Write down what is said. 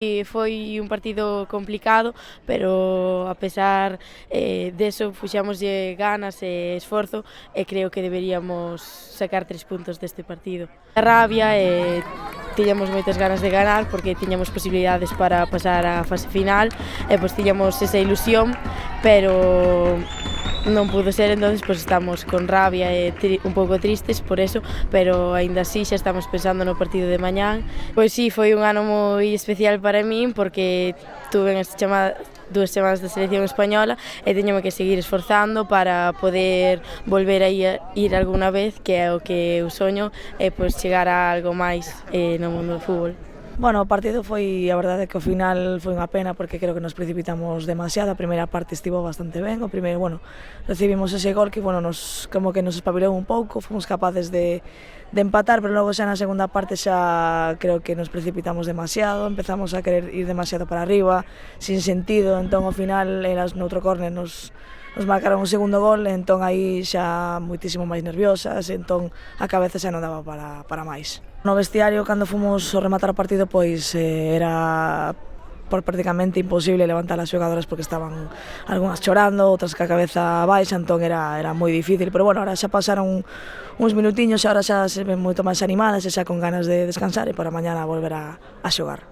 Foi un partido complicado, pero a pesar deso puxámoslle ganas e esforzo e creo que deberíamos sacar 3 puntos deste partido. A rabia e tiñamos moitas ganas de ganar porque tiñamos posibilidades para pasar á fase final e pois tiñamos esa ilusión, pero non pudo ser, entonces pois estamos con rabia e un pouco tristes por eso, pero aínda así xa estamos pensando no partido de mañán. Pois si, foi un ano moi especial para min porque tuve dúas chamadas da selección española e teñome que seguir esforzando para poder volver a ir algunha vez, que é o que eu soño, e pois chegar a algo máis no mundo do fútbol. Bueno, o partido foi, a verdade é que ao final foi unha pena porque creo que nos precipitamos demasiado. A primeira parte estivo bastante ben, o primeiro, recibimos ese gol que, como que nos espabilou un pouco, fomos capaces de empatar, pero logo xa na segunda parte xa creo que nos precipitamos demasiado, empezamos a querer ir demasiado para arriba, sin sentido, entón ao final eras noutro córner nos marcaron un segundo gol, entón aí xa moitísimo máis nerviosas, entón a cabeza xa non daba para máis. No vestiario, cando fomos a rematar o partido, pois era prácticamente imposible levantar as xogadoras porque estaban algunhas chorando, outras ca cabeza baixa, entón era moi difícil, pero ahora xa pasaron uns minutiños e agora xa se ven moito máis animadas e xa con ganas de descansar e para mañana volver a xogar.